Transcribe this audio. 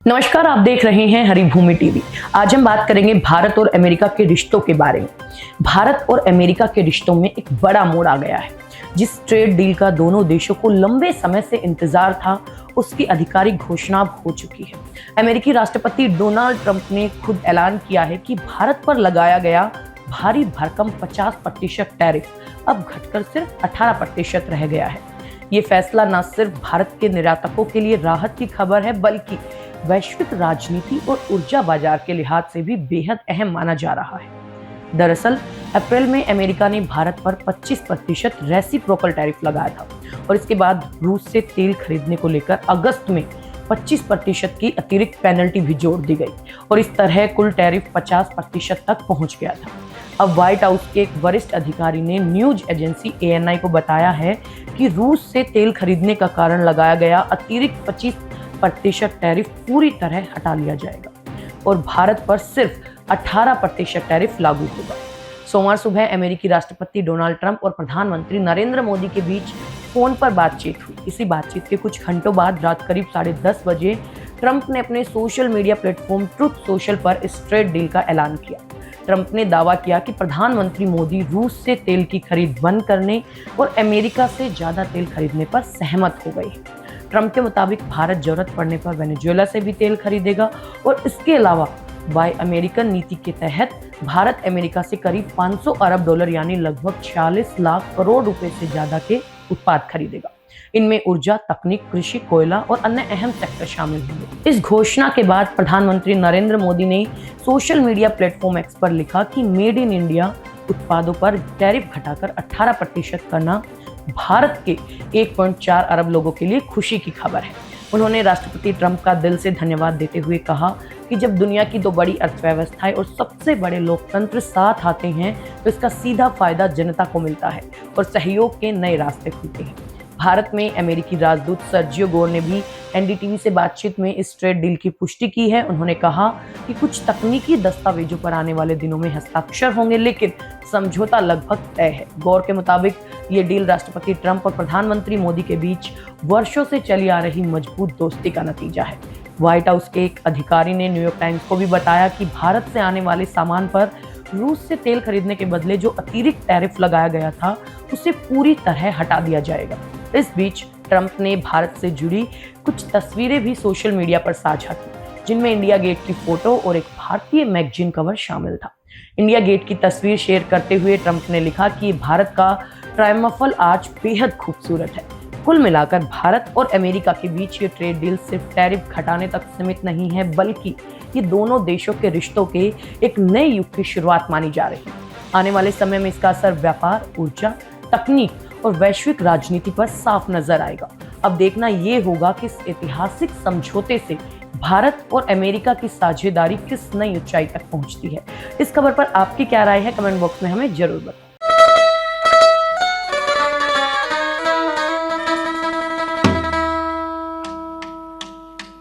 नमस्कार, आप देख रहे हैं हरिभूमि टीवी। आज हम बात करेंगे भारत और अमेरिका के रिश्तों के बारे में। भारत और अमेरिका के रिश्तों में एक बड़ा मोड़ आ गया है। जिस ट्रेड डील का दोनों देशों को लंबे समय से इंतजार था, उसकी आधिकारिक घोषणा हो चुकी है। अमेरिकी राष्ट्रपति डोनाल्ड ट्रंप ने खुद ऐलान किया है कि भारत पर लगाया गया भारी भरकम 50% टैरिफ अब घटकर सिर्फ 18% रह गया है। ये फैसला न सिर्फ भारत के निर्यातकों के लिए राहत की खबर है, बल्कि वैश्विक राजनीति और ऊर्जा बाजार के लिहाज से भी बेहद अहम माना जा रहा है। दरअसल अप्रैल में अमेरिका ने भारत पर 25% रेसिप्रोकल टैरिफ लगाया था और इसके बाद रूस से तेल खरीदने को लेकर अगस्त में 25% की अतिरिक्त पेनल्टी भी जोड़ दी गई और इस तरह कुल टैरिफ 50% तक पहुंच गया था। अब व्हाइट हाउस के एक वरिष्ठ अधिकारी ने न्यूज एजेंसी ANI को बताया है कि रूस से तेल खरीदने का कारण लगाया गया अतिरिक्त 25% टैरिफ पूरी तरह हटा लिया जाएगा और भारत पर सिर्फ 18% टैरिफ लागू होगा। सोमवार सुबह अमेरिकी राष्ट्रपति डोनाल्ड ट्रंप और प्रधानमंत्री नरेंद्र मोदी के बीच फोन पर बातचीत हुई। इसी बातचीत के कुछ घंटों बाद रात करीब 10:30 बजे ट्रंप ने अपने social media platform truth social पर इस ट्रेड डील का ऐलान किया। ट्रंप ने दावा किया कि प्रधानमंत्री मोदी रूस से तेल की खरीद बंद करने और अमेरिका से ज्यादा तेल खरीदने पर सहमत हो गए। ट्रंप के मुताबिक भारत जरूरत पड़ने पर वेनेजुएला से भी तेल खरीदेगा और इसके अलावा बाय अमेरिकन नीति के तहत भारत अमेरिका से करीब 500 अरब डॉलर यानी लगभग 46 लाख करोड़ रुपए से ज्यादा के उत्पाद खरीदेगा। इनमें ऊर्जा, तकनीक, कृषि, कोयला और अन्य अहम सेक्टर शामिल होंगे। इस घोषणा के बाद प्रधानमंत्री नरेंद्र मोदी ने सोशल मीडिया प्लेटफॉर्म एक्स पर लिखा कि मेड इन इंडिया उत्पादों पर टैरिफ घटाकर 18% करना भारत के 1.4 अरब लोगों के लिए खुशी की खबर है। उन्होंने राष्ट्रपति ट्रंप का दिल से धन्यवाद देते हुए कहा कि जब दुनिया की दो बड़ी अर्थव्यवस्थाएं और सबसे बड़े लोकतंत्र साथ आते हैं तो इसका सीधा फायदा जनता को मिलता है और सहयोग के नए रास्ते खुलते हैं। भारत में अमेरिकी राजदूत सर्जियो गोर ने भी NDTV से बातचीत में इस ट्रेड डील की पुष्टि की है। उन्होंने कहा कि कुछ तकनीकी दस्तावेजों पर आने वाले दिनों में हस्ताक्षर होंगे, लेकिन समझौता लगभग तय है। गौर के मुताबिक ये डील राष्ट्रपति ट्रंप और प्रधानमंत्री मोदी के बीच वर्षों से चली आ रही मजबूत दोस्ती का नतीजा है। व्हाइट हाउस के एक अधिकारी ने न्यूयॉर्क टाइम्स को भी बताया कि भारत से आने वाले सामान पर रूस से तेल खरीदने के बदले जो अतिरिक्त टैरिफ लगाया गया था उसे पूरी तरह हटा दिया जाएगा। इस बीच ट्रंप ने भारत से जुड़ी कुछ तस्वीरें भी सोशल मीडिया पर साझा की, जिनमें इंडिया गेट की फोटो और एक भारतीय मैगजीन कवर शामिल था। इंडिया गेट की तस्वीर शेयर करते हुए ट्रंप ने लिखा कि भारत का ट्रायम्फल आर्च बेहद खूबसूरत है। कुल मिलाकर भारत और अमेरिका के बीच ये ट्रेड डील सिर्फ टैरिफ घटाने तक सीमित नहीं है, बल्कि ये दोनों देशों के रिश्तों के एक नए युग की शुरुआत मानी जा रही है। आने वाले समय में इसका असर व्यापार, ऊर्जा, तकनीक और वैश्विक राजनीति पर साफ नजर आएगा। अब देखना ये होगा कि इस ऐतिहासिक समझौते से भारत और अमेरिका की साझेदारी किस नई ऊंचाई तक पहुंचती है। इस खबर पर आपकी क्या राय है, कमेंट बॉक्स में हमें जरूर बताएं।